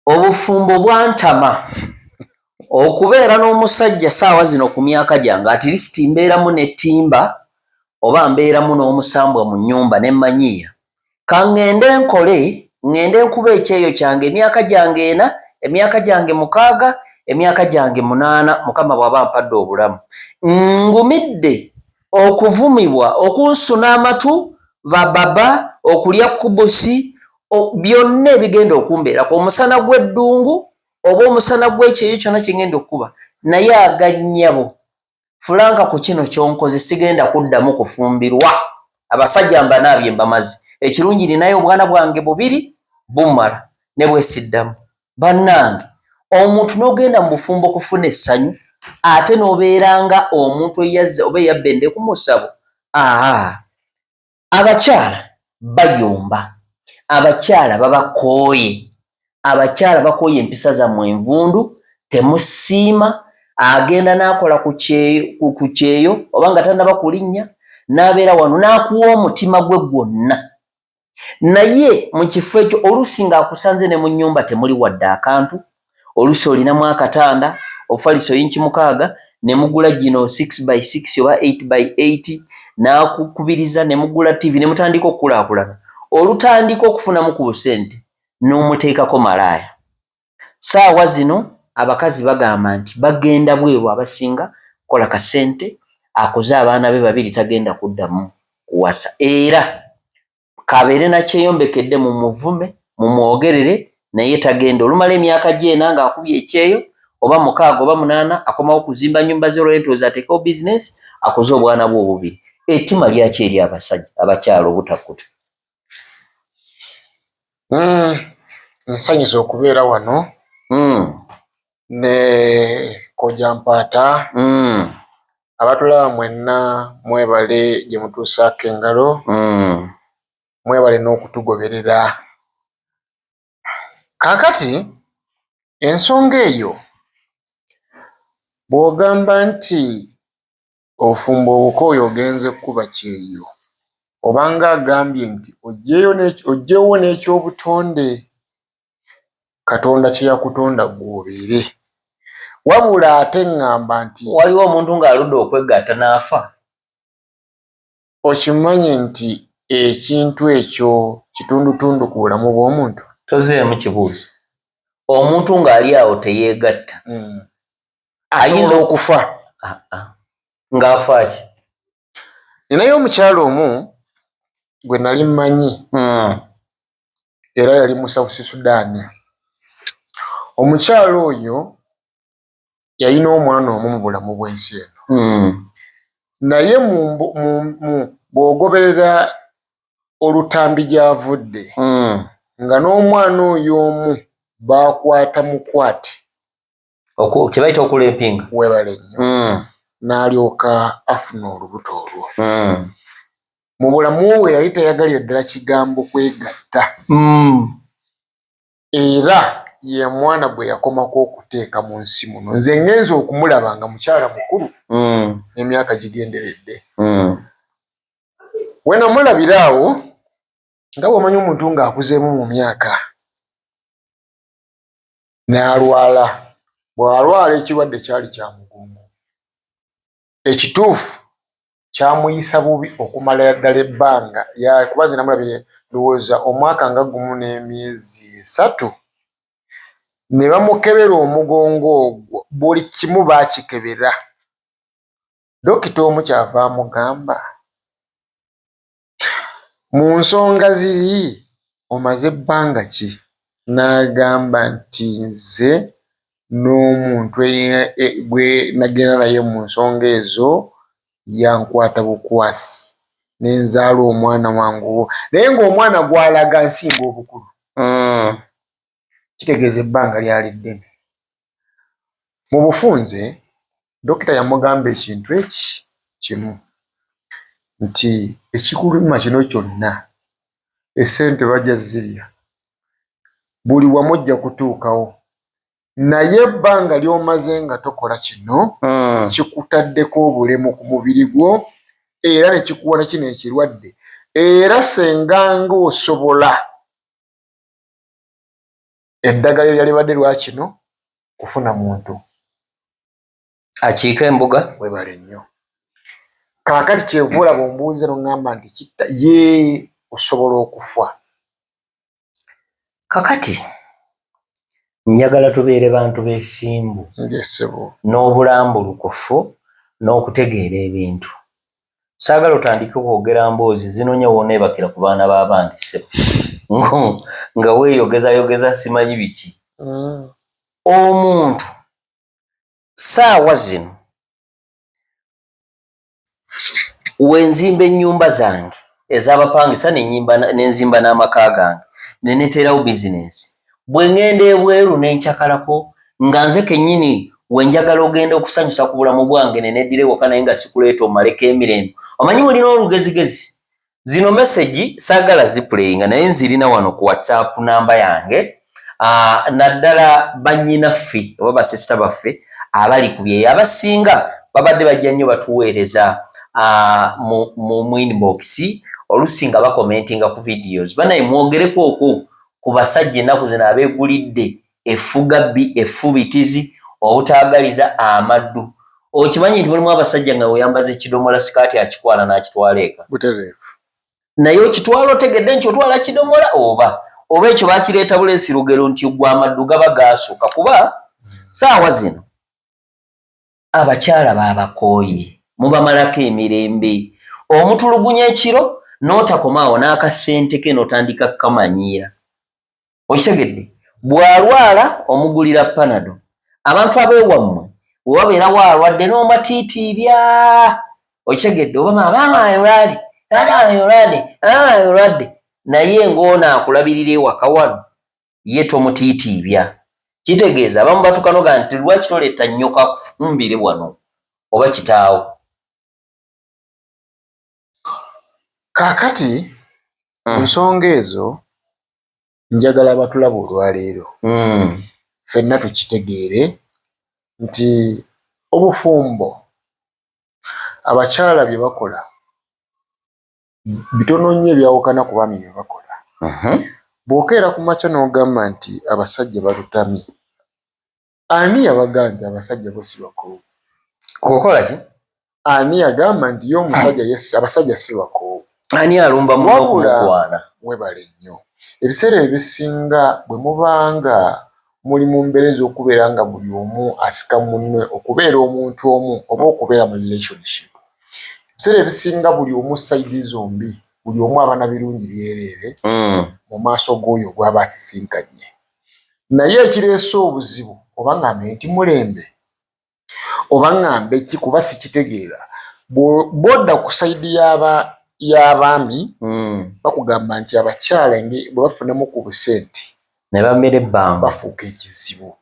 Obufumbo bwantama okubeera n'omusajja saawa zino ku myaka gyange at least mbeeramu nettimba oba mbeeramu n'omusambwa mu nnyumba ne mmanyiira ka ŋŋende nkole ŋŋende nkuba ekyeyo kyange emyaka gyange 4 emyaka gyange 6 emyaka gyange 8 Mukama bw'aba ampadde obulamu ngumidde okuvumibwa okunsuna amatu bababa okulya kubusi byonna ebigenda okumbeerako omusana gw'eddungu oba omusana gw'ekyeyo kyonna kye ngenda okuba naye agannyabo fulanka ku kino kyonkoze sigenda kuddamu kufumbirwa abasajja mbanaabye mbamazi ekirungi ninayo obwana bwange 2 bumala ne bwesiddamu bannange omuntu n'ogenda mu bufumbo kufuna essanyu ate n'obeeranga omuntu eyazza oba eyabba endeku mu ssabo abakyala bayomba abakyala babakooye abakyala bakooye empisa zammwe envundu temusiima agenda n'akola ku kyeyo oba nga tannaba kulinnya n'abeera wano n'akuwa omutima gwe gwonna naye mu kifo ekyo oluusi ng'akusanze ne mu nnyumba temuli wadde akantu oluusi olinamu akatanda obufaliso 6 ne mugula gino 6x6 oba 8x8 n'akukubiriza ne mugula TV ne mutandika okukulaakulana olutandika okufunamu ku busente n'omuteekako malaaya saawa zino abakazi bagamba nti bagenda bweru abasinga kola kasente akoze abaana be 2 tagenda kuddamu kuwasa era kabeere nakyeyombekedde mu muvume mu mwogerere naye tagenda olumala emyaka gyena ng'akubye ekyeyo oba 6 oba 8 akomawo kuzimba nnyumba ze rentals ateekawo bizinesi akoze obwana bwe obubiri ettima lyaki eri abasajja abakyala obutakkuta nsanyusa okubeera wano ne Kojja Mpaata abatulaba mwenna mwebale gye mutuusaako engalo mwebale n'okutugoberera kaakati ensonga eyo bw'ogamba nti ofumba obukooyo ogenze kuba kyeyo obanga agambye nti oggyewo n'ekyobutonde Katonda kye yakutonda gw'obeere wabula ate ŋŋamba nti waliwo omuntu ng'aludde okwegatta n'afa okimanye nti ekintu ekyo kitundutundu ku bulamu bw'omuntu tozeemu kibuuzo omuntu ng'ali awo teyeegatta asobola okufa ng'afa ki ninayo omukyalo omu gwe nali mmanyi era yali mu South Sudan omukyalo oyo yalina omwana omu mu bulamu bw'ensi eno naye bw'ogoberera olutambi gy'avudde nga n'omwana oyo omu baakwata mukwate kye bayita okuleepinga webale nnyo n'alyoka afuna olubuto olwo mu bulamu bwe yali tayagalira ddala kigambo kwegatta era ye mwana gwe yakomako okuteeka mu nsi muno nze ngenza okumulaba nga mukyala mukulu n'emyaka gigenderedde we namulabira awo nga bw'omanyi omuntu ng'akuzeemu mu myaka n'alwala bw'alwala ekirwadde kyali kya mugongo ekituufu kyamuyisa bubi okumala ddala ebbanga kuba ze namulabire ndowooza omwaka nga 1 n'emyezi 3 ne bamukebera omugongo ogwo buli kimu baakikebera dokita omu kyava amugamba mu nsonga ziri omaze ebbanga ki n'agamba nti nze n'omuntu gwe nagenda naye mu nsonga ezo yankwata bukwasi n'enzaala omwana wangu naye ng'omwana gw'alaga nsinga obukulu kitegeeza ebbanga lyali ddene mu bufunze dokita yamugamba ekintu kimu nti ekikuluma kino kyonna essente bajja zirya buli wamu ojja kutuukawo naye ebbanga ly'omaze nga tokola kino kikutaddeko obulemu ku mubiri gwo era ne kikuwa ne kino ekirwadde era senga ng'osobola eddagala eryali badde lwakino kufuna muntu akiika embuga. Webale nnyo. Kaakati kyevuula bw'ombuuza n'oŋŋamba nti kitta ye osobola okufa. Kakati njagala tubeere bantu beesimbu n'obulambulukufu n'okutegeera ebintu. Saagala otandike kwogera mboozi zinoonya wooneebakira ku baana b'abandi ssebo nga weeyogezayogeza simanyi biki. Omuntu saawa zino wenzimba ennyumba zange ez'abapangisa nenzimba n'amaka gange neneteerawo bizinensi, bwe ŋŋenda ebweru nenkyakalako nga nze kennyini wenjagala ogenda okusanyusa ku bulamu bwange neneddira ewaka naye nga sikuleeta omaleko emirembe. Omanyi mulina olugezigezi. Zino message saagala zipuleyinga naye nzirina wano ku WhatsApp namba yange. Naddala bannyinaffe oba basisita baffe abali ku byeyo abasinga babadde bajja nnyo batuweereza mu inbox olusi nga bakomentinga ku videos. Banaye mwogereko okwo ku basajja ennaku zino abeegulidde effugabbi, effubitizi, obutaagaliza, amaddu. Okimanyi nti mulimu abasajja nga weyambaza ekidomola sikaati akitwala n'akitwala eka. Butereevu. Naye okitwala otegedde nti otwala kidomola oba ekyo bakireeta buleesi lugero nti gwa amaddu gaba gaasuka. Kuba saawa zino abakyala baabakooye mubamalako emirembe. Omutulugunya ekiro n'otakomaawo n'akasente ke n'otandika kukamanyiira. Okitegedde? Bw'alwala omugulira panado. Abantu abeewammwe bwe wabeera waalwadde n'omatiitiibya. Okitegedde? Oba maama ayolwadde naye ng'ono akulabirira ewaka wano ye tomutiitiibya. Kitegeeza abamu batukanoga nti lwaki toleeta nnyoka akufumbire wano oba kitaawo. Kaakati mu nsonga ezo njagala abatulaba olwaleero ffenna tukitegeere nti obufumbo abakyala bye bakola bitono nnyo ebyawukana ku baami bye bakola. Bw'okeera ku makya n'ogamba nti abasajja balutamye, ani yabaga nti abasajja bo si bakoowu? Kukola ki? Ani yagamba nti ye omusajja abasajja si bakoowu? Ani alumba muokwana? Webale nnyo. Ebiseera ebisinga bwe mubanga muli mu mbeera ez'okubeera nga buli omu asika munne okubeera omuntu omu oba okubeera mu relationship, ebiseera ebisinga buli omu sayidi zombi, buli omu abana birungi byereere mu maaso g'oyo gw'aba asisinkanye. Naye ekireese obuzibu oba ngambe nti mulembe oba ngambe ki kuba sikitegeera, bw'odda ku sayidi y'abaami bakugamba nti abakyala bwe bafunamu ku busente ne bamera ebbanga bafuuka ekizibu.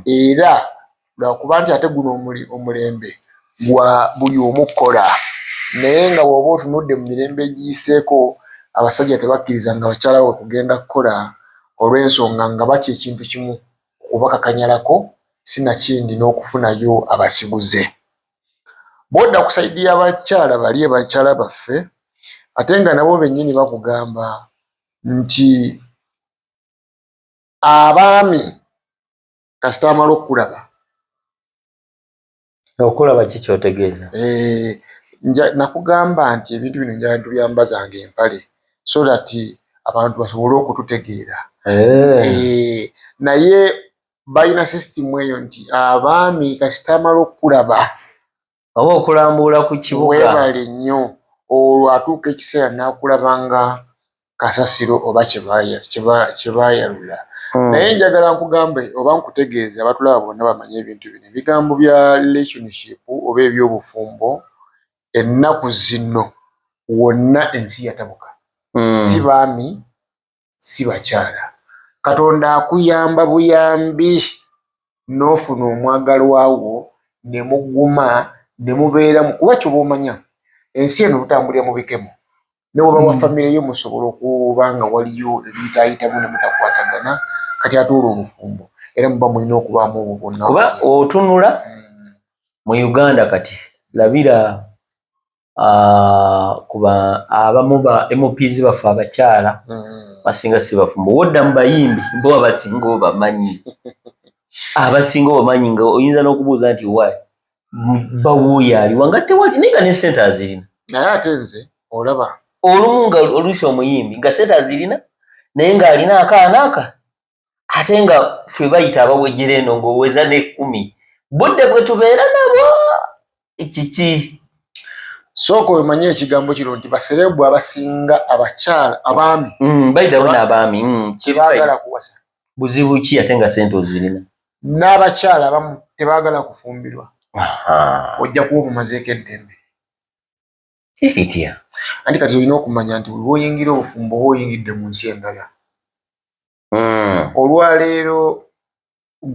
Era lwakuba nti ate guno omulembe gwa buli omu kukola, naye nga bw'oba otunudde mu mirembe egiyiseeko abasajja tebakkiriza nga abakyala we kugenda kukola olw'ensonga nga batya ekintu kimu okubakakanyalako sinakindi n'okufunayo abasiguze. Bw'odda ku sayidi y'abakyala bali abakyala baffe ate nga nabo bennyini bakugamba nti abaami kasita amala okulaba. Okulaba ki kyotegeeza? Nakugamba nti ebintu bino njala tubyambazanga empale so that abantu basobole okututegeera. Naye balina sisitimu eyo nti abaami kasita amala okulaba oba okulambula ku kibuga, webale nnyo, olwo atuuka ekiseera n'akulabanga kasasiro oba kyebaayalula. Naye njagala nkugambe oba nkutegeeze abatulaba bonna bamanye ebintu bino. Ebigambo bya relationship oba ebyobufumbo ennaku zino wonna ensi yatabuka. Si baami si bakyala. Katonda akuyamba buyambi n'ofuna omwagalwawo ne muguma ne mubeeramu, kuba kyoba omanya ensi eno butambulira mu bikemo. Ne bw'oba wa famire yo musobola okuba nga waliyo ebiyitaayitamu ne mutakwatagana, kati ate olwo obufumbo era muba mulina okubaamu obwo bwonna. Kuba otunula mu Uganda kati labira kuba abamu ba MPs bafe abakyala basinga si bafumbo wodda mu bayimbi bo abasinga obamanyi abasinga obamanyi nga oyinza n'okubuuza nti wa bawuuyo aliwa nga tewali naye nga ne sente azirina naye ate nze olaba olumu nga oluusi omuyimbi nga sente azirina naye ng'alina akaana aka ate nga ffe bayita abawejjera eno ng'oweza ne10 budde bwe tubeera nabo kiki sooka omanye ekigambo kino nti baserebu abasinga abakyala abaami bayidawo n'abaami tebaagala kuwasa buzibu ki ate nga sente ozirina n'abakyala abamu tebaagala kufumbirwa ojja kuba obumazeeko eddembe ekitya anti kati olina okumanya nti bw'oyingira obufumbo oba oyingidde mu nsi endala olwaleero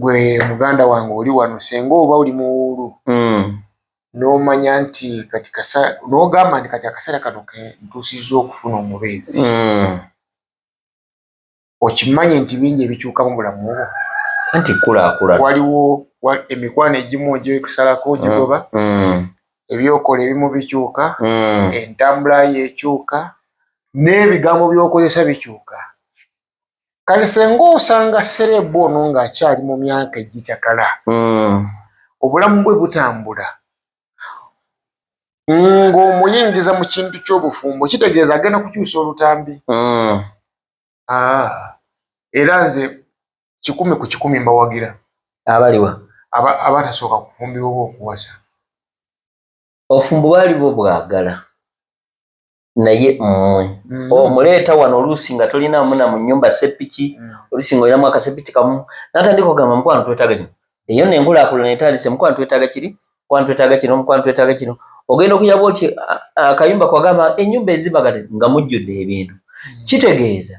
gwe muganda wange oli wano senga oba oli muwuulu n'omanya nti kati n'ogamba nti kati akaseera kano ntuusizza okufuna omubeezi okimanye nti bingi ebikyuka mu bulamu bwo anti kulaakulana waliwo emikwano egimu ogikusalako ogigoba ebyokola ebimu bikyuka entambula yekyuka n'ebigambo by'okozesa bikyuka kale senga osanga serebu ono ng'akyali mu myaka egitakala obulamu bwe butambula ng'omuyingiza mu kintu ky'obufumbo kitegeeza agenda kukyusa olutambi era nze 100 ku 100 mbawagira abaliwa abatasooka kufumbirwa oba okuwasa obufumbo baali bo bwagala naye omuleeta wano oluusi nga tolinaamu na mu nnyumba seppiki oluusi ng'olinamu akaseppiki kamu n'atandika ogamba mukwano twetaaga kino eyo n'enkulaakulana etandise mukwano twetaaga kiri mukwano twetaaga kino mukwano twetaaga kino ogenda okuyaba oti akayumba kwagamba ennyumba ezibagate nga mujjudde ebintu kitegeeza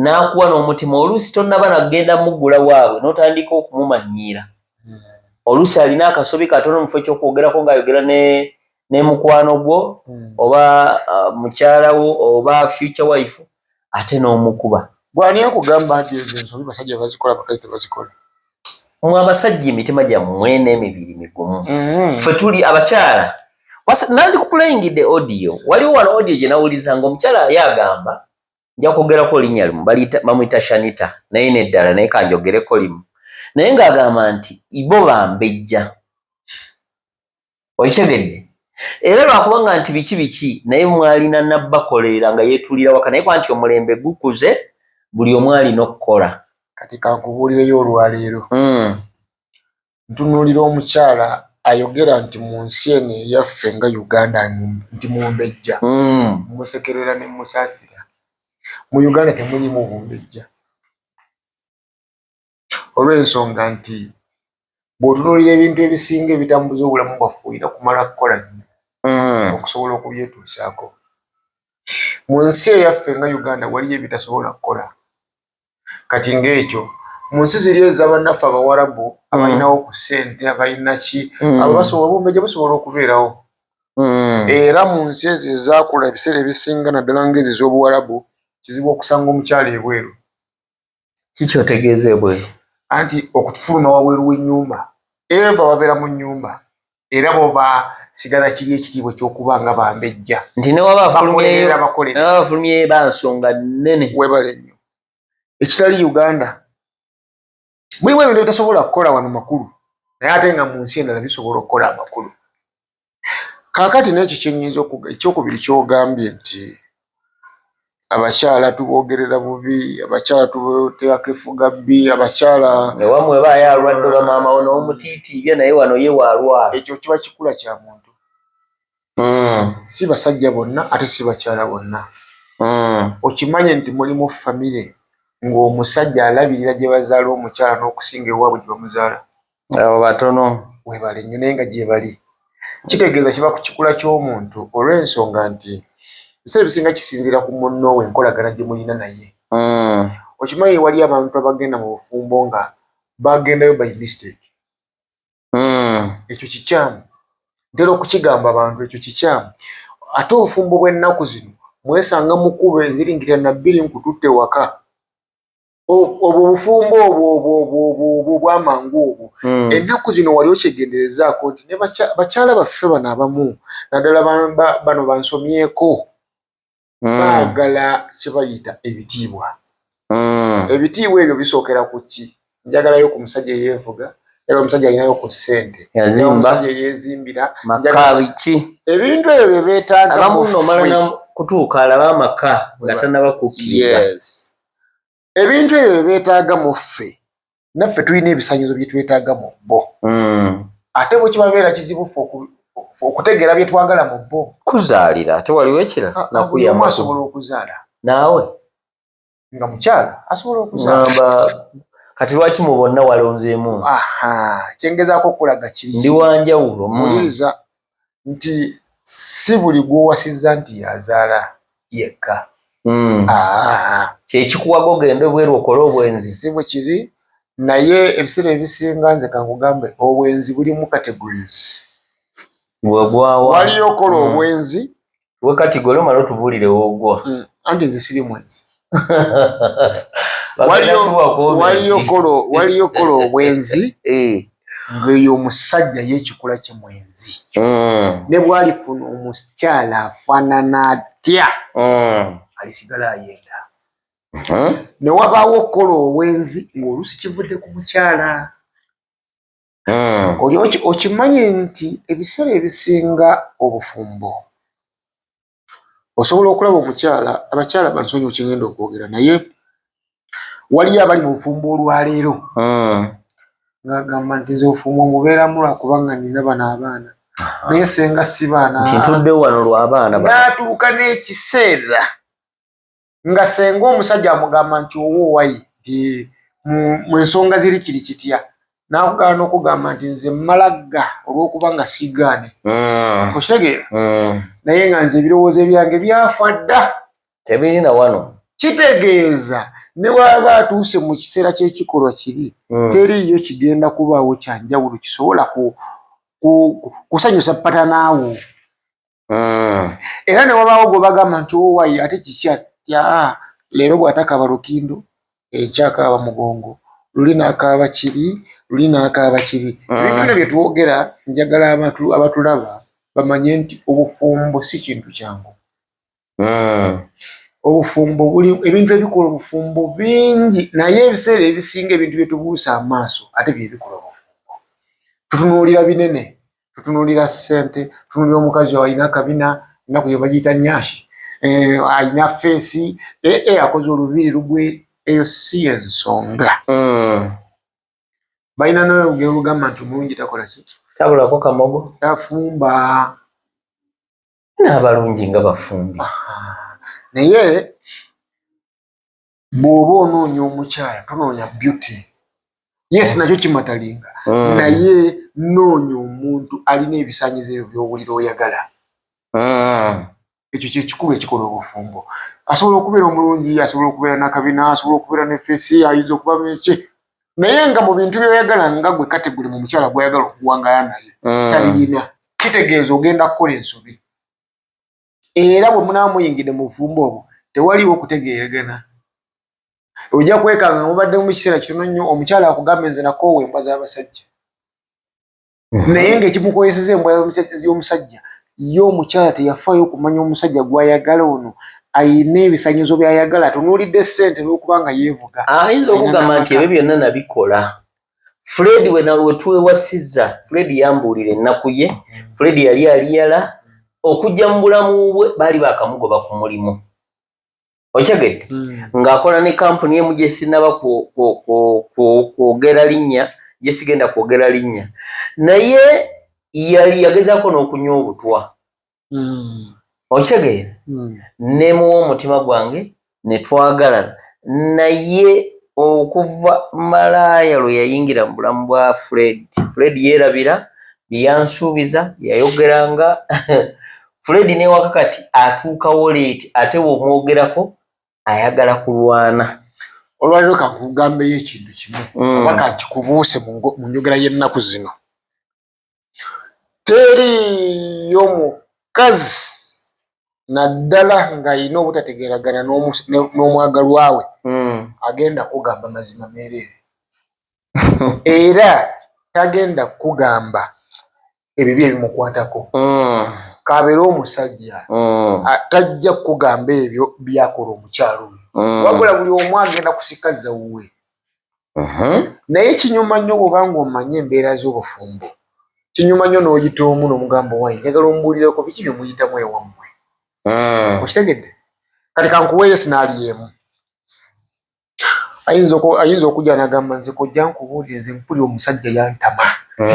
n'akuwa n'omutima oluusi tonnaba nagenda muggula waabwe n'otandika okumumanyiira oluusi alina akasobi katono mu kifo ky'okwogerako ng'ayogera ne mukwano gwo oba mukyala wo oba future wife ate n'omukuba gwani akugamba nti ezo ensobi basajja bazikola abakazi tebazikola mwe abasajja emitima gyammwe n'emibiri migumu ffe tuli abakyala nandi kupulayingidde audio waliwo wano audio gye nawuliza ng'omukyala yagamba nja kwogerako linnya limu bamuyita Shanita naye neddala naye kanjogereko limu naye ng'agamba nti bo bambejja okitegedde era lwakubanga nti biki naye mwalina nabbakolera nga yeetulira waka naye kwa nti omulembe gukuze buli omu alina okukola kati kankubuulireyo olwaleero ntunuulira omukyala ayogera nti mu nsi eno eyaffe nga Uganda nti mumbejja musekerera ne musaasira mu Uganda temulimu bumbejja olw'ensonga nti bw'otunuulira ebintu ebisinga ebitambuza obulamu bwaffe olina kumala kukola nnyo okusobola okubyetuusaako mu nsi eyaffe nga Uganda waliyo ebitasobola kukola kati ng'ekyo mu nsi ziri ez'abannaffe abawarabu abalinawo ku ssente abalina ki abo basobola obumbejja busobola okubeerawo era mu nsi ezo ezaakula ebiseera ebisinga naddala ng'ezo ez'obuwarabu kizibu okusanga omukyala ebweru kikyotegeeza ebweru anti okutufuluma wabweru w'ennyumba eva babeera mu nnyumba era boba sigala kiri ekitiibwa ekyokuba nga bambejja nti newaba afulumyeyo bansonga nnene webale nnyo ekitali Uganda mulimu ebintu bitasobola kukola wano makulu naye ate nga mu nsi endala bisobola okukola amakulu kaakati n'ekyo kyenyinza ekyokubiri kyogambye nti abakyala tubogerera bubi abakyala tuteekako efuga bbi abakyala ewamwe baayo alwadde oba maama wo n'omutiitiibye naye wano ye waalwala ekyo kiba kikula kya muntu si basajja bonna ate si bakyala bonna okimanye nti mulimu famire ng'omusajja alabirira gye bazaala omukyala n'okusinga ewaabwe gye bamuzaala abo batono webale nnyo naye nga gye bali kitegeeza kiba ku kikula ky'omuntu olw'ensonga nti ebiseera bisinga kisinziira ku munnoowe enkolagana gye mulina naye okimanyi wali abantu abagenda mu bufumbo nga bagendayo by mistake ekyo kikyamu ntera okukigamba abantu ekyo kikyamu ate obufumbo bw'ennaku zino mwesanga mukuba enziringitira na bbiri nkututte waka obufumbo obwo bwamangu obwo ennaku zino wali okyegenderezaako nti ne bakyala baffe bano abamu naddala bano bansomyeko baagala kye bayita ebitiibwa. Ebitiibwa ebyo bisookera ku ki? Njagalayo ku musajja eyeevuga, njagala omusajja alinayo ku ssente, omusajja eyeezimbira maka biki ebintu ebyo bye beetaaga abamu nomala kutuuka alaba amaka nga tannabakukkiriza. Ebintu ebyo bye beetaaga mu ffe naffe tulina ebisaanyizo bye twetaaga mu bo. Ate bwe kibabeera kizibu ffe okutegeera bye twagala mu bo. Kuzaalira ate waliwo ekirala nakuyamba asobola okuzaala naawe nga mukyala asobola okuzaala. Kati lwaki mu bonna walonzeemu? Kyengezaako okulaga kiri ndi wanjawulo. Muliriza nti si buli gw'owasizza nti yazaala yekka. Kyekikuwaga ogenda obweru okole obwenzi. Si bwe kiri, naye ebiseera ebisinga nze kankugambe obwenzi buli mu categories. Waliyo okola obwenzi we kategori omala otubuulire woogwa. Anti nze siri mwenzi. Waliyo okola obwenzi ng'eyo omusajja y'ekikula kye mwenzi. Ne bw'alifuna omukyala afaanana atya alisigala ayenda. Ne wabaawo okola obwenzi ng'oluusi kivudde ku mukyala. Oli okimanye nti ebiseera ebisinga obufumbo osobola okulaba omukyala, abakyala bansonyiwa kyengenda okwogera naye waliyo abali mu bufumbo olwaleero ng'agamba nti nze obufumbo mubeeramu lwakubanga nina bano abaana naye senga si baana nti ntudde wano lw'abaana n'atuuka n'ekiseera nga senga omusajja amugamba nti owoowayi nti mu ensonga ziri kiri kitya n'akugaana okugamba nti nze mmalagga olw'okuba nga sigaane. Okitegeera? Naye nga nze ebirowoozo byange byafa dda. Tebirina wano. Kitegeeza ne waba atuuse mu kiseera ky'ekikolwa kiri teriiyo kigenda kubaawo kyanjawulo kisobola kusanyusa patanaawo. Era ne wabaawo gwe bagamba nti owaayi ate kikya leero bw'atakaaba Lukindo ekyakaaba Mugongo, luli n'akaaba kiri, luli n'akaaba kiri. Ebintu bino bye twogera njagala abatulaba bamanye nti obufumbo si kintu kyangu. Obufumbo buli ebintu ebikola obufumbo bingi naye ebiseera ebisinga ebintu bye tubuusa amaaso ate bye bikola obufumbo. Tutunuulira binene, tutunuulira ssente, tutunuulira omukazi alina akabina ennaku gye bagiyita nnyashi, alina feesi, akoze oluviiri lugwe. Eyo si ensonga. Balina n'olugero lugamba nti omulungi takola ki? Tabulako kamogo. Tafumba. N'abalungi nga bafumbi. Naye bw'oba onoonya omukyala tonoonya beauty. Yes, nakyo kimatalinga. Naye noonya omuntu alina ebisaanyizo ebyo by'owulira oyagala. Ekyo kyekikulu ekikola obufumbo. Asobola okubeera omulungi, asobola okubeera n'akabina, asobola okubeera n'effeesi, ayinza okuba neki. Naye nga mu bintu by'oyagala nga gwe kategori mu mukyala gw'oyagala okuwangala naye taliyina. Kitegeeza ogenda kukola ensobi. Era bwe munaaba muyingidde mu bufumbo obwo tewaliwo kutegeeragana. Ojja kwekanga mubadde mu kiseera kitono nnyo omukyala akugambe nze nakoowa embwa z'abasajja. Naye ng'ekimukozeseza embwa y'omusajja ye omukyala teyafaayo okumanya omusajja gw'ayagala ono ayina ebisaanyizo by'ayagala tunuulidde ssente olw'okuba nga yeevuga. Ayinza okugamba nti ebyo byonna nabikola. Fred we twewasizza, Fred yambuulira ennaku ye, Fred yali aliyala okujja mu bulamu bwe baali baakamugoba ku mulimu. Okitegedde? Ng'akola ne kampuni emu gye sinnaba kwogera linnya, gye sigenda kwogera linnya. Naye yali yagezaako n'okunywa obutwa. Okitegeera? Ne muwa omutima gwange ne twagalana. Naye okuva malaaya lwe yayingira mu bulamu bwa Fred, Fred yeerabira bye yansuubiza, yayogeranga. Fred ne wakakati atuukawo leeti ate bw'omwogerako ayagala kulwana. Olwaliro kankugambeyo ekintu kimu oba kankikubuuse mu njogera y'ennaku zino. Teriyo mukazi naddala ng'ayina obutategeeragana n'omwagalwa we agenda kugamba mazima meereere era tagenda kugamba ebibi ebimukwatako kabeera omusajja tajja kugamba ebyo byakola omukyalo wabula buli omu agenda kusika zawuwe naye kinyuma nnyo bwobanga omanye embeera z'obufumbo kinyuma nnyo n'oyita omu n'omugamba wayi njagala ombuulireko biki bye muyitamu ewammwe okitegedde kati kankuweeyo sinaali emu ayinza okujja n'agamba nze kojja nkubuulire nze mpulira omusajja yantama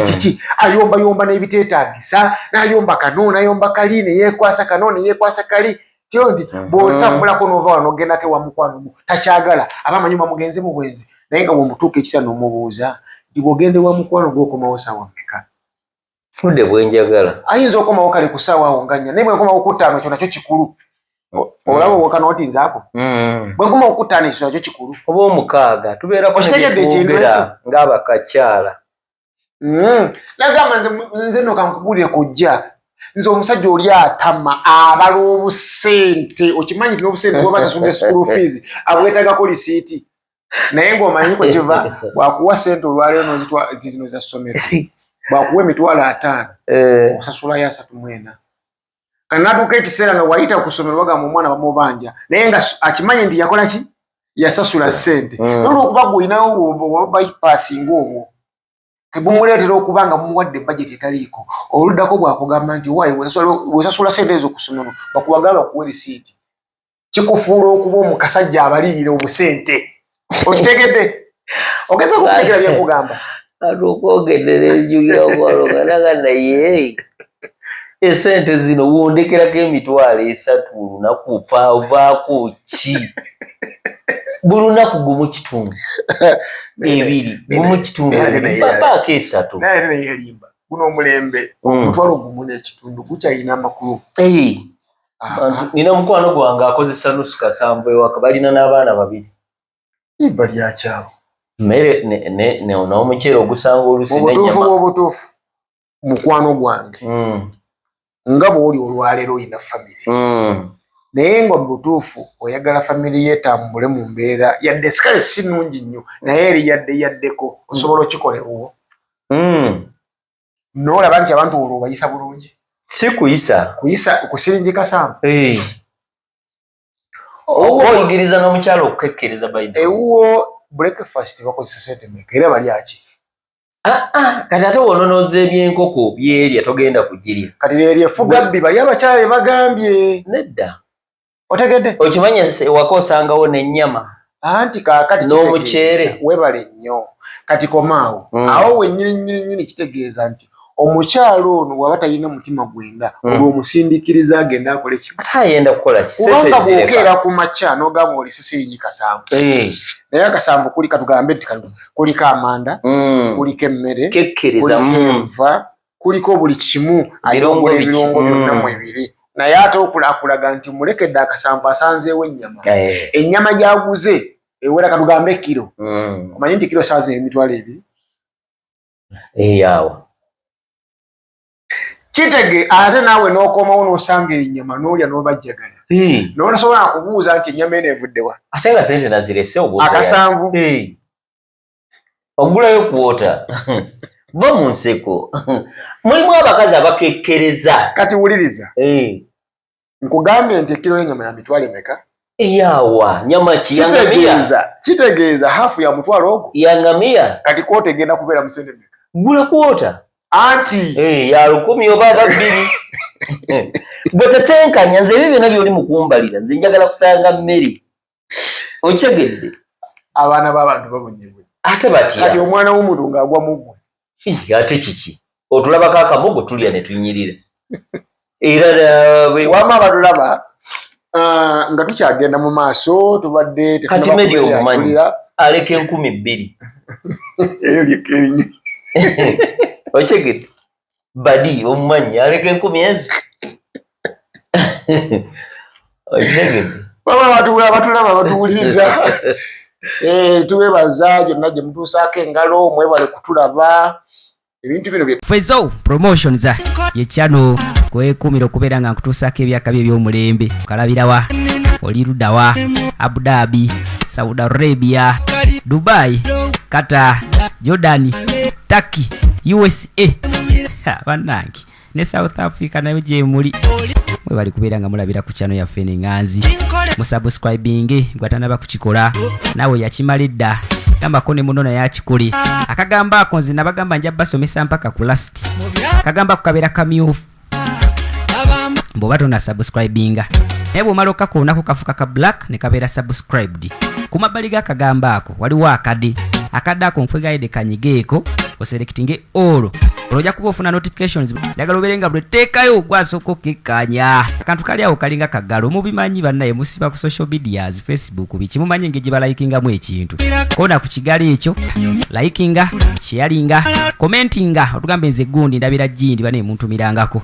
kiki ayombayomba n'ebiteetaagisa n'ayomba kano n'ayomba kali neyeekwasa kano neyeekwasa kali kyo nti bw'otambulako n'ova wano ogendako ewa mukwano takyagala aba amanyuma mugenze mu bwenzi naye nga bwemutuuka ekisa n'omubuuza nti bw'ogenda ewa mukwano gw'okomawo saawa mmeka fudde bwenjagala ayinza okomawo kale ku ssaawa awo nga nnya naye bwekomawo ku ttaano ekyo nakyo kikulu olaba obwokana otinzaako bwekomawo ku ttaano ekyo nakyo kikulu oba omukaaga tubeerako nebitwogera ng'abakakyala nagamba nze no kankubuulire kujja nze omusajja oli atama abala obusente okimanyi ti n'obusente bwobasasula school fees abwetagako lisiiti naye ng'omanyi kwe kiva bwakuwa sente olwaleero zino za ssomero bwakuwa emitwalo 5 osasulayo 34 kati natuuka ekiseera nga wayita ku ssomero bagamba omwana bamubanja naye nga akimanyi nti yakola ki yasasula ssente nolwokuba gweolinayo bypassinga obwo tebumuleetera okuba nga mumuwadde budget etaliiko oluddako bwakugamba nti wayi wesasula ssente ezo ku ssomero bakubagala bakuwa risiiti kikufuula okuba omukasajja abalirira obusente okitegedde ogeza kukutegera byekugamba atukwogedera enjugira okwaloganaga naye esente zino wondekerako emitwalo 3 lunaku vaako ki buli lunaku gumu kitundu 2 gumu kitundu papaako 3 naye neyelimba guno omulembe omutwalo gumu n'ekitundu gukyalina amakulu nina mukwano gwange akozesa nusu kasanvu ewaka balina n'abaana 2 ibba lyakyalo mmere n'omuceere ogusanga olusi n'ennyama obutuufu mukwano gwange nga bw'oli olwaleero olina famire naye nga butuufu oyagala famire yetambule mu mbeera yadde sikale si nnungi nnyo naye eri yaddeko osobola okikolewo n'olaba nti abantu olwo obayisa bulungi si kuyisa kusiringika sanvu oyigiriza n'omukyalo okukekkereza baidi ewuwo breakfast bakozesa sente mmeka era balyaki kati ate wononooza ebyenkoko byerya togenda kugirya kati leero efugabbi bali abakyala bagambye nedda otegedde okimanya ewaka osangawo n'ennyama anti kaakati n'omuceere webale nnyo kati komaawo awo wennyini kitegeeza nti omukyalo ono waba talina mutima gwenda olw'omusindiikiriza agenda akole ki ate ayenda kukola ki kubanga bw'okeera ku makya n'ogamba oli sisiringi kasanvu naye akasanvu kuli katugambe nti kuliko amanda kuliko emmere kuliko enva kuliko buli kimu ayongula ebirungo byonna mu ebiri naye ate okulaga nti mulekedde akasanvu asanzeewo ennyama ennyama gy'aguze ewera katugambe kiro omanyi nti kiro saa zino emitwalo 2 awo kitege ate naawe n'okomawo n'osanga ennyama n'olya n'obajjagala n'onasobola kubuuza nti ennyama eno evuddewa ate nga sente nazirese obuuza akasanvu ogulayo kwota ba mu nseko mulimu abakazi abakekkereza kati wuliriza nkugambye nti ekiro y'ennyama ya mitwalo emeka eyawa nyama kitegeeza hafu ya mutwalo ogwo yangamia kati kwota egenda kubeera mu sente meka gula kwota anti ya 10 oba 2 bwe tatenkanya nze ebyo byonna by'oli mukumbalira nze njagala kusanga mmere okitegedde abaana b'abantu babonyebwe ate batya kati omwana w'omuntu ng'agwa mugwe ate kiki otulabako akamugo tulya ne tunyirira era wama batulaba nga tukyagenda mu maaso tubadde kati media omumanyi aleka 2,000 eyo lyekerinye okitegedde badi omumanyi aleka 10,000 ezo okitegedde baba batulaba batuwuliriza tubebaza gyonna gye mutuusaako engalo mwebale kutulaba ebintu bino Fezo promotions ye channel kwekumira okubeera nga nkutuusako ebyaka bye by'omulembe kalabirawa olirudawa Abu Dhabi, Saudi Arabia, Dubai, Qatar, Jordan, Turkey, USA banangi ne South Africa nayo gye muli mwe bali kubeera nga mulabira ku channel yaffe Nganzi musubscribing gwatanaba kukikola nawe yakimalidda gamba ko ne munona yakikole akagamba ako nze nabagamba nja basomesa mpaka ku last akagamba kukabera kamyufu mbo batona subscribinga nebo maloka ko nako kafuka ka black ne kabera subscribed kumabali ga kagamba ako waliwo akade ako nfwega ide kanyigeeko oselectinge all oloja kubofuna notifications yagala oberenga bwe tekayo gwasoko kikanya akantu kali awo kalinga kagalo mubimanyi bannaye musiba ku social medias Facebook bichi mumanye ngeje balayikinga mu ekintu kona ku kigali ekyo likinga sharinga commentinga otugambe nze gundi ndabira jindi bane muntu mirangako